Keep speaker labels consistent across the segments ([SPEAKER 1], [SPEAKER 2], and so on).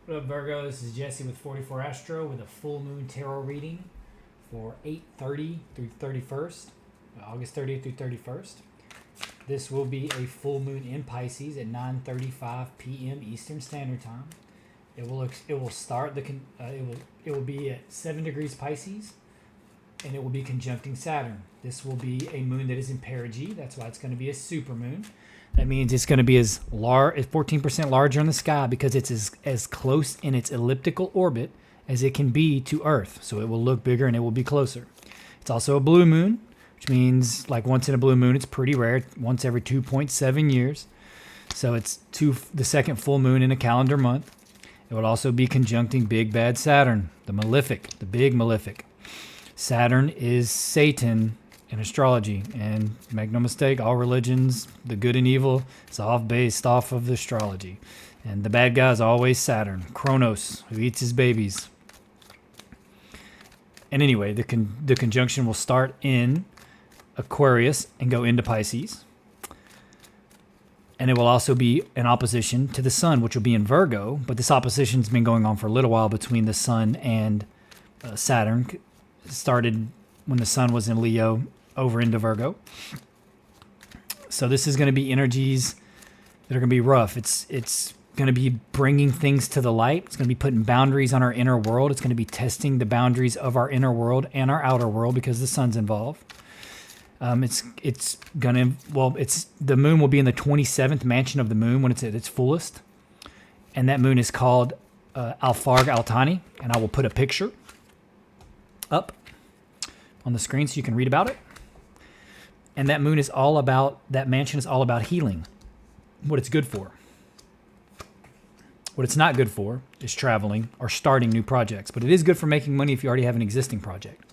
[SPEAKER 1] What up, Virgo? This is Jesse with 44 Astro with a full moon tarot reading for 8:30 through 31st, August 30th through 31st. This will be a full moon in Pisces at 9:35 p.m. Eastern Standard Time. It will start it will be at 7 degrees Pisces, and it will be conjuncting Saturn. This will be a moon that is in perigee. That's why it's going to be a super moon. That means it's going to be as 14% larger in the sky because it's as close in its elliptical orbit as it can be to Earth. So it will look bigger and it will be closer. It's also a blue moon, which means like once in a blue moon, it's pretty rare, once every 2.7 years. So it's the second full moon in a calendar month. It would also be conjuncting big bad Saturn, the malefic, the big malefic. Saturn is Satan in astrology, and make no mistake, all religions, the good and evil, is all based off of the astrology. And the bad guy is always Saturn, Kronos, who eats his babies. And anyway, the conjunction will start in Aquarius and go into Pisces. And it will also be an opposition to the sun, which will be in Virgo. But this opposition's been going on for a little while between the sun and Saturn. It started when the sun was in Leo over into Virgo. So this is going to be energies that are going to be rough. It's going to be bringing things to the light. It's going to be putting boundaries on our inner world. It's going to be testing the boundaries of our inner world and our outer world because the sun's involved. It's the moon will be in the 27th mansion of the moon when it's at its fullest, and that moon is called Alfarg Altani, and I will put a picture up on the screen so you can read about it. And that moon is all about, that mansion is all about healing, what it's good for. What it's not good for is traveling or starting new projects, but it is good for making money if you already have an existing project.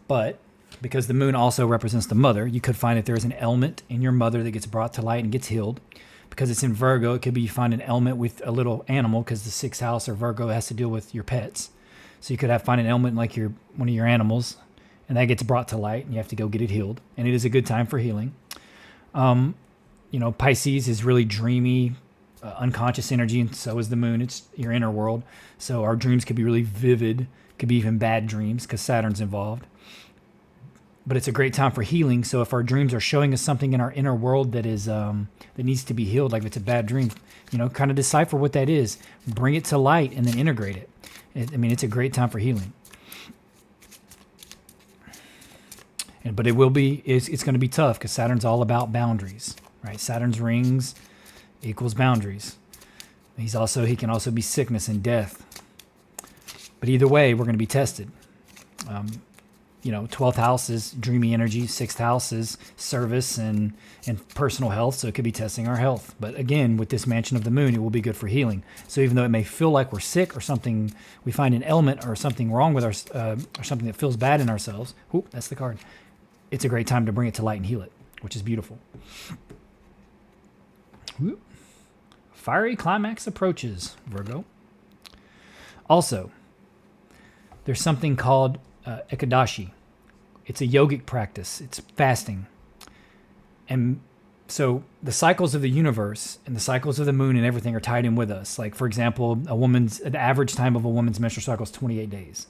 [SPEAKER 1] But because the moon also represents the mother, you could find that there is an element in your mother that gets brought to light and gets healed. Because it's in Virgo, it could be you find an element with a little animal, because the sixth house or Virgo has to deal with your pets. So you could find an element like one of your animals, and that gets brought to light, and you have to go get it healed. And it is a good time for healing. Pisces is really dreamy, unconscious energy, and so is the moon. It's your inner world. So our dreams could be really vivid, could be even bad dreams because Saturn's involved. But it's a great time for healing. So if our dreams are showing us something in our inner world that is that needs to be healed, like if it's a bad dream, kind of decipher what that is, bring it to light, and then integrate it. It's a great time for healing. But it's going to be tough because Saturn's all about boundaries, right? Saturn's rings equals boundaries. He can also be sickness and death. But either way, we're going to be tested. 12th house is dreamy energy. 6th house is service and personal health. So it could be testing our health. But again, with this mansion of the moon, it will be good for healing. So even though it may feel like we're sick or something, we find an ailment or something wrong with or something that feels bad in ourselves. Ooh, that's the card. It's a great time to bring it to light and heal it, which is beautiful. Ooh. Fiery climax approaches, Virgo. Also, there's something called Ekadashi. It's a yogic practice. It's fasting. And so the cycles of the universe and the cycles of the moon and everything are tied in with us. Like, for example, the average time of a woman's menstrual cycle is 28 days.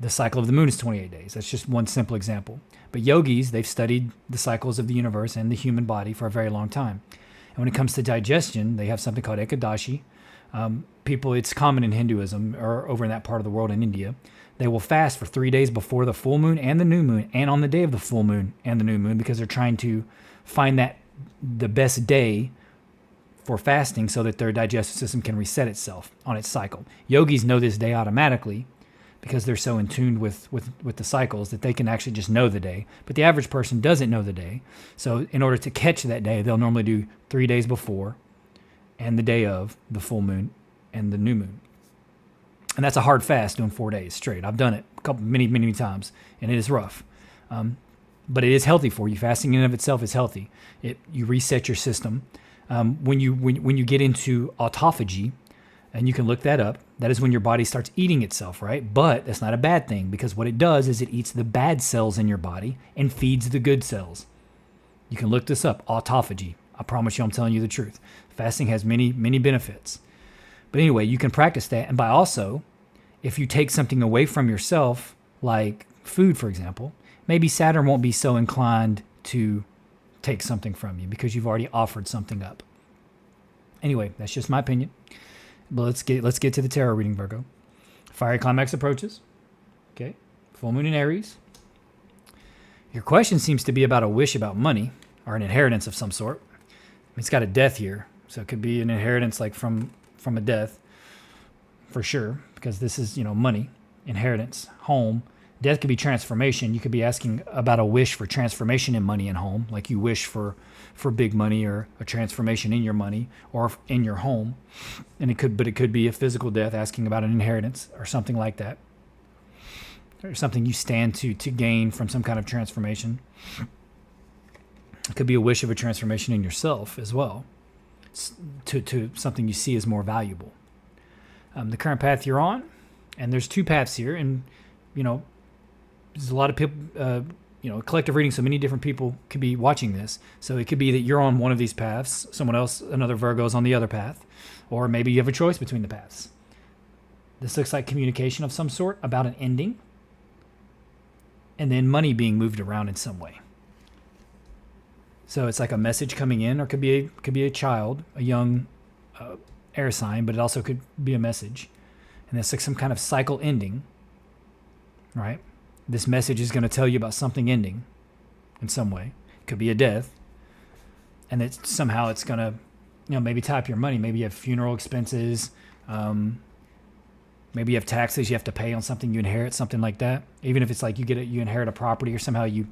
[SPEAKER 1] The cycle of the moon is 28 days. That's just one simple example. But yogis, they've studied the cycles of the universe and the human body for a very long time. And when it comes to digestion, they have something called Ekadashi. It's common in Hinduism or over in that part of the world in India. They will fast for 3 days before the full moon and the new moon, and on the day of the full moon and the new moon, because they're trying to find the best day for fasting so that their digestive system can reset itself on its cycle. Yogis know this day automatically because they're so in tune with the cycles that they can actually just know the day. But the average person doesn't know the day. So in order to catch that day, they'll normally do 3 days before and the day of the full moon and the new moon. And that's a hard fast, doing 4 days straight. I've done it many times, and it is rough. But it is healthy for you. Fasting in and of itself is healthy. You reset your system. When you get into autophagy, and you can look that up, that is when your body starts eating itself, right? But that's not a bad thing, because what it does is it eats the bad cells in your body and feeds the good cells. You can look this up, autophagy. I promise you I'm telling you the truth. Fasting has many, many benefits. But anyway, you can practice that. And by also, if you take something away from yourself, like food, for example, maybe Saturn won't be so inclined to take something from you because you've already offered something up. Anyway, that's just my opinion. But let's get to the tarot reading, Virgo. Fiery climax approaches. Okay. Full moon in Aries. Your question seems to be about a wish about money or an inheritance of some sort. It's got a death here, so it could be an inheritance like from a death, for sure, because this is, money, inheritance, home. Death could be transformation. You could be asking about a wish for transformation in money and home, like you wish for big money or a transformation in your money or in your home. And it could be a physical death, asking about an inheritance or something like that, or something you stand to gain from some kind of transformation. It could be a wish of a transformation in yourself as well, to something you see as more valuable. The current path you're on, and there's two paths here, and there's a lot of people, collective reading, so many different people could be watching this. So it could be that you're on one of these paths, someone else, another Virgo, is on the other path, or maybe you have a choice between the paths. This looks like communication of some sort about an ending, and then money being moved around in some way. So it's like a message coming in, or could be a child, a young air sign, but it also could be a message. And it's like some kind of cycle ending, right? This message is going to tell you about something ending in some way. It could be a death. And somehow it's going to, maybe tie up your money. Maybe you have funeral expenses. Maybe you have taxes you have to pay on something you inherit, something like that. Even if it's like you inherit a property, or somehow you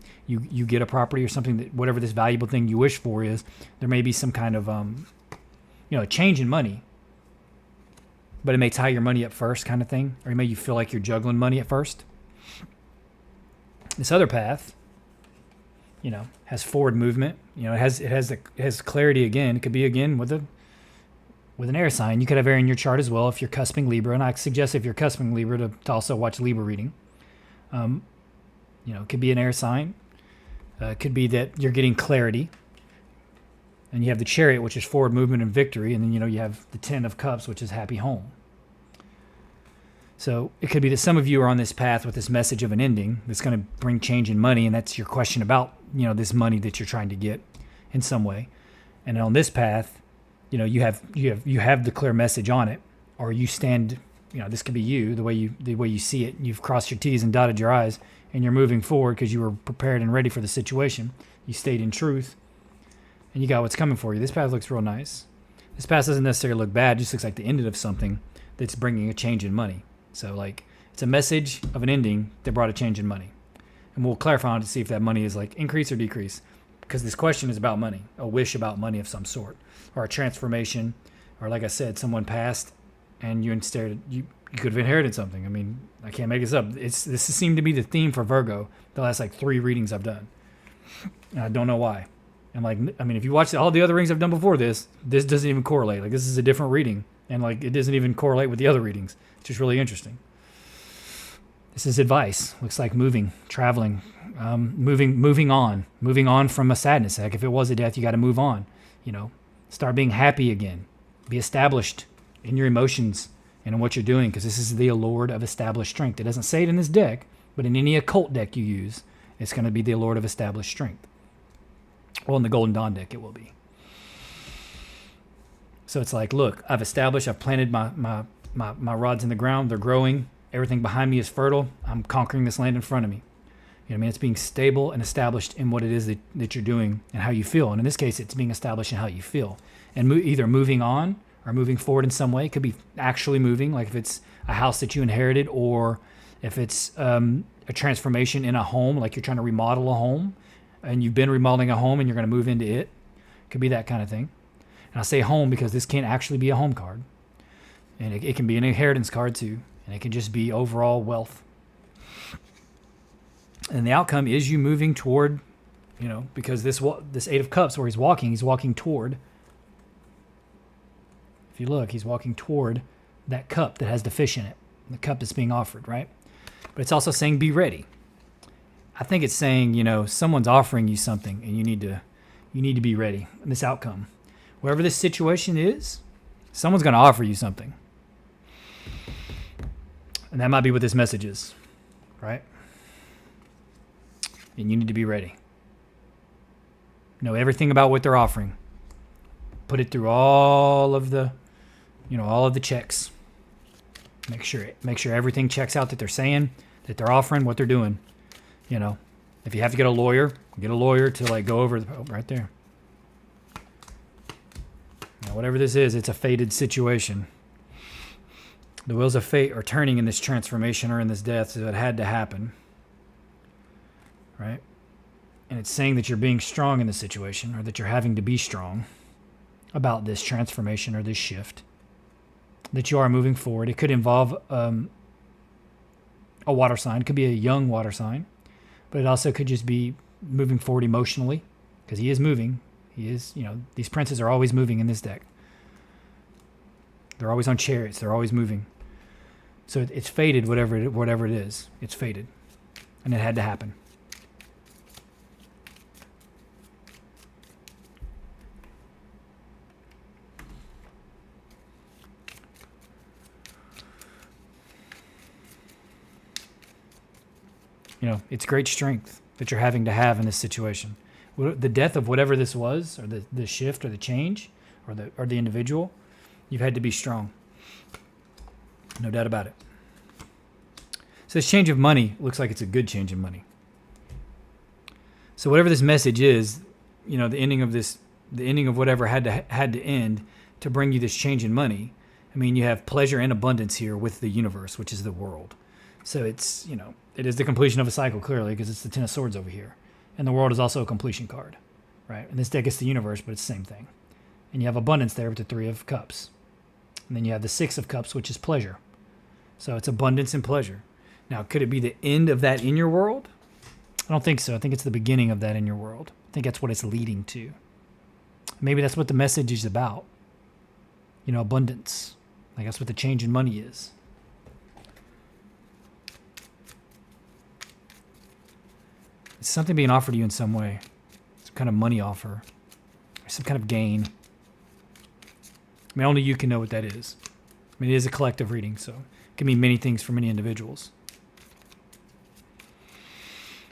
[SPEAKER 1] get a property or something, that whatever this valuable thing you wish for is, there may be some kind of a change in money. But it may tie your money up first, kind of thing, or it may you feel like you're juggling money at first. This other path, has forward movement. It has clarity again. It could be again with an air sign. You could have air in your chart as well if you're cusping Libra, and I suggest if you're cusping Libra to also watch Libra reading. It could be an air sign. It could be that you're getting clarity. And you have the Chariot, which is forward movement and victory. And then, you have the 10 of Cups, which is happy home. So it could be that some of you are on this path with this message of an ending that's going to bring change in money. And that's your question about, this money that you're trying to get in some way. And on this path, you have the clear message on it, or you stand, this could be you, the way you see it. You've crossed your T's and dotted your I's, and you're moving forward because you were prepared and ready for the situation. You stayed in truth. And you got what's coming for you. This path looks real nice. This path doesn't necessarily look bad. It just looks like the ending of something that's bringing a change in money. So, it's a message of an ending that brought a change in money. And we'll clarify on it to see if that money is, increase or decrease. Because this question is about money, a wish about money of some sort. Or a transformation. Or, like I said, someone passed and you could have inherited something. I mean, I can't make this up. This seemed to be the theme for Virgo the last, 3 readings I've done. And I don't know why. And if you watch all the other readings I've done before this doesn't even correlate. This is a different reading, and it doesn't even correlate with the other readings. It's just really interesting. This is advice. Looks like moving, traveling, moving on from a sadness. Like if it was a death, you got to move on. Start being happy again. Be established in your emotions and in what you're doing, because this is the Lord of established strength. It doesn't say it in this deck, but in any occult deck you use, it's going to be the Lord of established strength. Well, in the Golden Dawn deck, it will be. So it's like, look, I've planted my rods in the ground. They're growing. Everything behind me is fertile. I'm conquering this land in front of me. It's being stable and established in what it is that you're doing and how you feel. And in this case, it's being established in how you feel. And either moving on or moving forward in some way. It could be actually moving, like if it's a house that you inherited, or if it's a transformation in a home, like you're trying to remodel a home. And you've been remodeling a home and you're going to move into it. Could be that kind of thing. And I say home because this can't actually be a home card. And it can be an inheritance card too. And it can just be overall wealth. And the outcome is you moving toward, because this 8 of Cups where he's walking toward. If you look, he's walking toward that cup that has the fish in it. The cup that's being offered, right? But it's also saying be ready. I think it's saying, someone's offering you something and you need You need to be ready in this outcome. Whatever this situation is, someone's going to offer you something. And that might be what this message is, right? And you need to be ready. Know everything about what they're offering. Put it through all of the checks. Make sure everything checks out that they're saying, that they're offering, what they're doing. If you have to get a lawyer to like go over right there. Whatever this is, it's a fated situation. The wheels of fate are turning in this transformation or in this death, so it had to happen. Right? And it's saying that you're being strong in the situation, or that you're having to be strong about this transformation or this shift. That you are moving forward. It could involve a water sign. It could be a young water sign. But it also could just be moving forward emotionally, because he is moving. These princes are always moving in this deck. They're always on chariots. They're always moving. So it's fated, whatever it is. It's fated. And it had to happen. It's great strength that you're having to have in this situation. The death of whatever this was, or the shift, or the change, or the individual, you've had to be strong. No doubt about it. So this change of money looks like it's a good change of money. So whatever this message is, the ending of whatever had to end to bring you this change in money. I mean, you have pleasure and abundance here with the universe, which is the world. So it's, it is the completion of a cycle, clearly, because it's the Ten of Swords over here. And the world is also a completion card, right? And this deck is the universe, but it's the same thing. And you have abundance there with the Three of Cups. And then you have the Six of Cups, which is pleasure. So it's abundance and pleasure. Now, could it be the end of that in your world? I don't think so. I think it's the beginning of that in your world. I think that's what it's leading to. Maybe that's what the message is about. Abundance. Like that's what the change in money is. It's something being offered to you in some way. Some kind of money offer. Or some kind of gain. I mean, only you can know what that is. I mean, it is a collective reading, so it can mean many things for many individuals.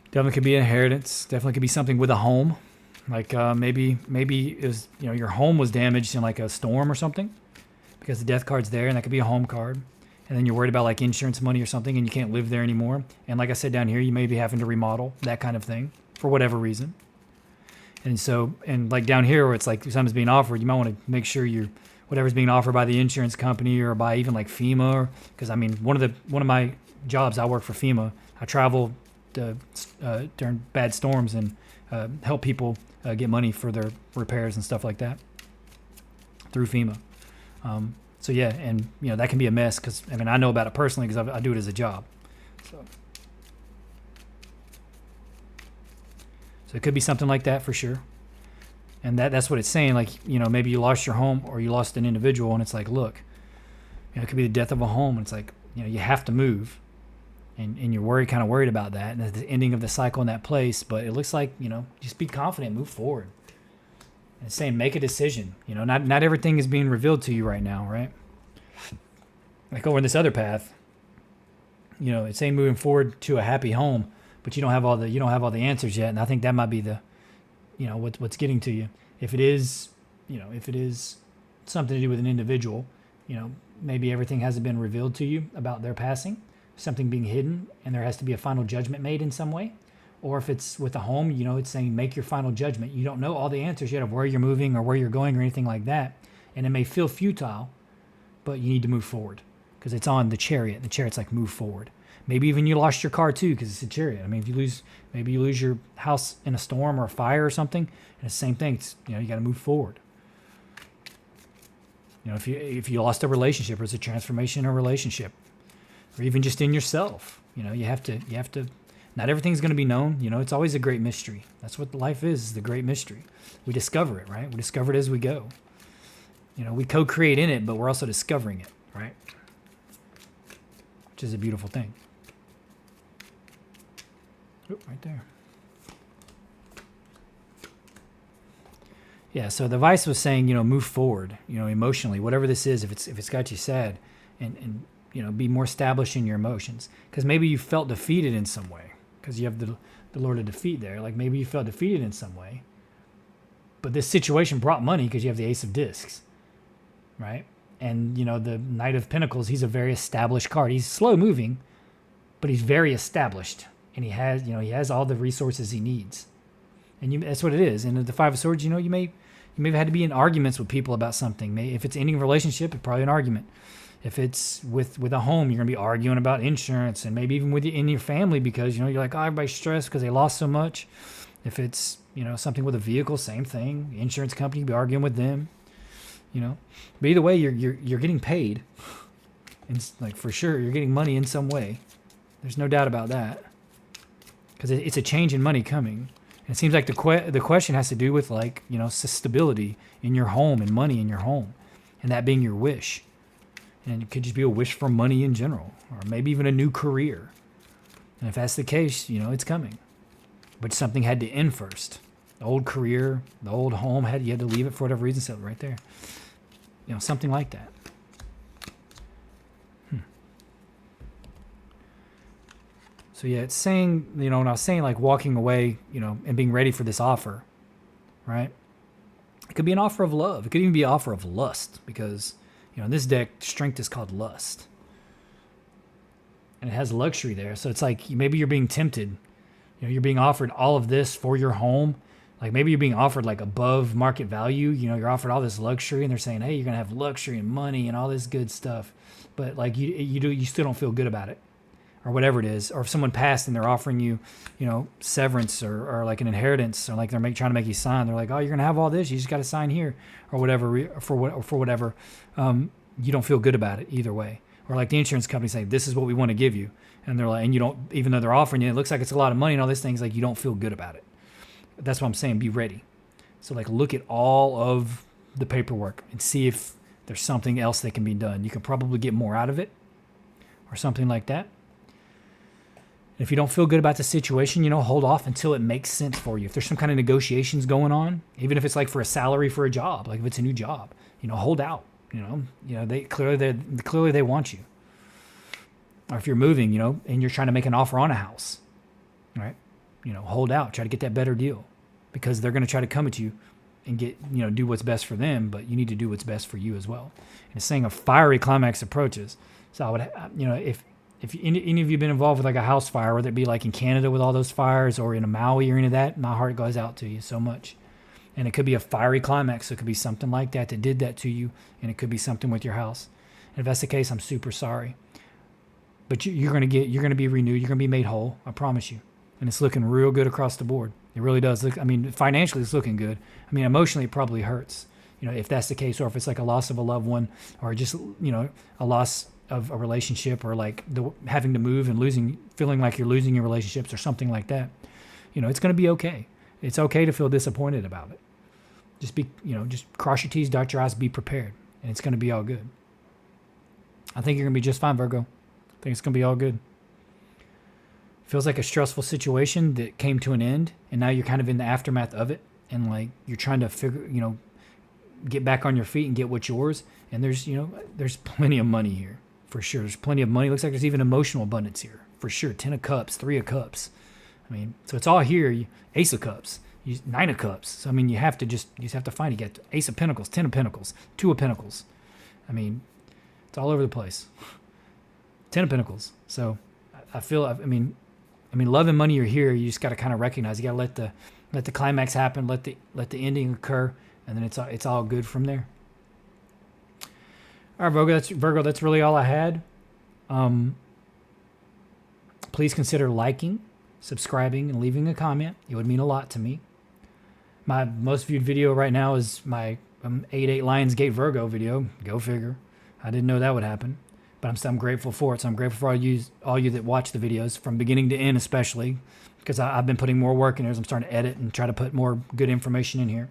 [SPEAKER 1] Definitely could be an inheritance. Definitely could be something with a home. Like maybe it was, your home was damaged in like a storm or something. Because the death card's there, and that could be a home card. And then you're worried about like insurance money or something, and you can't live there anymore. And like I said down here, you may be having to remodel, that kind of thing, for whatever reason. And like down here where it's like something's being offered, you might want to make sure whatever's being offered by the insurance company or by even like FEMA. Because I mean, one of my jobs, I work for FEMA. I travel during bad storms and help people get money for their repairs and stuff like that through FEMA. So yeah, and that can be a mess because I know about it personally because I do it as a job. So it could be something like that for sure. And that's what it's saying. Like, maybe you lost your home or you lost an individual, and it's like, look, it could be the death of a home. And it's like, you have to move, and you're kind of worried about that, and the ending of the cycle in that place. But it looks like, just be confident, move forward. And it's saying make a decision. Not everything is being revealed to you right now, right? Like over this other path, it's saying moving forward to a happy home, but you don't have all the answers yet. And I think that might be the, what's getting to you. If it is something to do with an individual, maybe everything hasn't been revealed to you about their passing, something being hidden, and there has to be a final judgment made in some way. Or if it's with a home, it's saying make your final judgment. You don't know all the answers yet of where you're moving or where you're going or anything like that. And it may feel futile, but you need to move forward because it's on the chariot. The chariot's like move forward. Maybe even you lost your car too because it's a chariot. I mean, maybe you lose your house in a storm or a fire or something. And it's the same thing. It's, you got to move forward. If you lost a relationship or it's a transformation in a relationship or even just in yourself, you have to. Not everything's going to be known. It's always a great mystery. That's what life is the great mystery. We discover it, right? We discover it as we go. We co-create in it, but we're also discovering it, right? Which is a beautiful thing. Oop, right there. Yeah, so the vice was saying, move forward, emotionally, whatever this is, if it's got you sad, and be more established in your emotions, because maybe you felt defeated in some way, because you have the Lord of Defeat there. Like maybe you felt defeated in some way, but this situation brought money because you have the Ace of Discs, right? And the Knight of Pentacles, he's a very established card. He's slow moving, but he's very established, and he has all the resources he needs. And that's what it is. And the Five of Swords, you may have had to be in arguments with people about something. If it's ending a relationship, it's probably an argument. If it's with a home, you're going to be arguing about insurance, and maybe even in your family, because, you're like, oh, everybody's stressed because they lost so much. If it's, something with a vehicle, same thing. Insurance company, you'll be arguing with them, But either way, you're getting paid. And like, for sure, you're getting money in some way. There's no doubt about that. Because it's a change in money coming. And it seems like the question has to do with, like, stability in your home and money in your home. And that being your wish. And it could just be a wish for money in general. Or maybe even a new career. And if that's the case, it's coming. But something had to end first. The old career, the old home, you had to leave it for whatever reason. So right there. Something like that. So yeah, it's saying, when I was saying like walking away, and being ready for this offer, right? It could be an offer of love. It could even be an offer of lust, because, in this deck, strength is called lust. And it has luxury there. So it's like maybe you're being tempted. You're being offered all of this for your home. Like maybe you're being offered like above market value. You're offered all this luxury, and they're saying, hey, you're going to have luxury and money and all this good stuff. But like you still don't feel good about it. Or whatever it is, or if someone passed and they're offering you, severance or like an inheritance, or like they're trying to make you sign. They're like, oh, you're gonna have all this, you just got to sign here, or whatever, for whatever. You don't feel good about it either way. Or like the insurance company saying, this is what we want to give you, and they're like, and you don't, even though they're offering you, it looks like it's a lot of money and all these things, like you don't feel good about it. That's what I'm saying. Be ready. So like look at all of the paperwork and see if there's something else that can be done. You can probably get more out of it, or something like that. If you don't feel good about the situation, hold off until it makes sense for you. If there's some kind of negotiations going on, even if it's like for a salary for a job, like if it's a new job, hold out. They clearly want you. Or if you're moving, and you're trying to make an offer on a house, right? Hold out, try to get that better deal, because they're going to try to come at you and get, do what's best for them, but you need to do what's best for you as well. And it's saying a fiery climax approaches. So I would, if any of you have been involved with like a house fire, whether it be like in Canada with all those fires, or in Maui or any of that, my heart goes out to you so much. And it could be a fiery climax. So it could be something like that did that to you, and it could be something with your house. And if that's the case, I'm super sorry. But you're going to be renewed. You're going to be made whole. I promise you. And it's looking real good across the board. It really does. Financially, it's looking good. Emotionally, it probably hurts. If that's the case, or if it's like a loss of a loved one, or just, a loss of a relationship, or like having to move and feeling like you're losing your relationships or something like that, it's going to be okay. It's okay to feel disappointed about it. Just cross your T's, dot your I's, be prepared, and it's going to be all good. I think you're going to be just fine, Virgo. I think it's going to be all good. Feels like a stressful situation that came to an end, and now you're kind of in the aftermath of it, and like you're trying to get back on your feet and get what's yours. And there's plenty of money here. For sure. There's plenty of money. Looks like there's even emotional abundance here. For sure. 10 of Cups, 3 of Cups. So it's all here. Ace of Cups, 9 of Cups. So, you have to have to find it. You get Ace of Pentacles, 10 of Pentacles, 2 of Pentacles. It's all over the place. 10 of Pentacles. So I feel, love and money are here. You just got to kind of recognize, you got to let the climax happen, let the ending occur, and then it's all good from there. All right, Virgo, that's really all I had. Please consider liking, subscribing, and leaving a comment. It would mean a lot to me. My most viewed video right now is my 8/8 Lionsgate Virgo video. Go figure. I didn't know that would happen, but I'm grateful for it. So I'm grateful for all you that watch the videos from beginning to end, especially because I've been putting more work in there as I'm starting to edit and try to put more good information in here.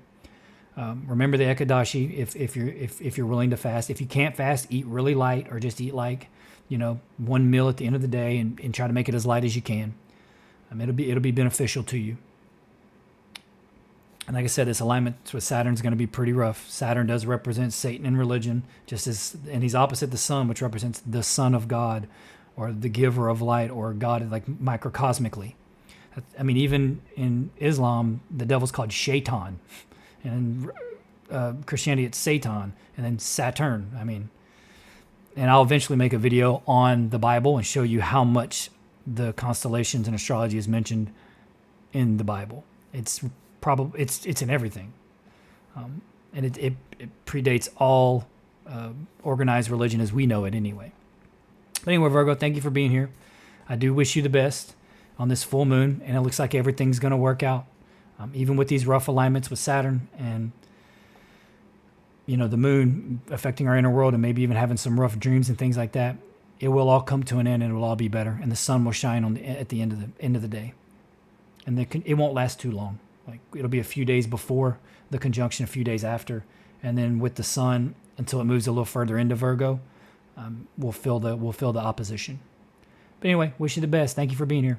[SPEAKER 1] Remember the Ekadashi if you're willing to fast. If you can't fast, eat really light, or just eat like, 1 meal at the end of the day, and try to make it as light as you can. It'll be beneficial to you. And like I said, this alignment with Saturn is going to be pretty rough. Saturn does represent Satan in religion, and he's opposite the sun, which represents the Son of God, or the giver of light, or God like microcosmically. I mean, even in Islam, the devil's called Shaitan, and Christianity it's Satan, and then Saturn. I mean, and I'll eventually make a video on the Bible and show you how much the constellations and astrology is mentioned in the Bible. It's in everything, and it predates all organized religion as we know it anyway. But anyway, Virgo, thank you for being here. I do wish you the best on this full moon, and it looks like everything's going to work out, even with these rough alignments with Saturn and the moon affecting our inner world, and maybe even having some rough dreams and things like that. It will all come to an end, and it will all be better, and the sun will shine at the end of the day, and it won't last too long. Like, it'll be a few days before the conjunction, a few days after, and then with the sun until it moves a little further into Virgo, we'll feel the opposition. But anyway, wish you the best. Thank you for being here.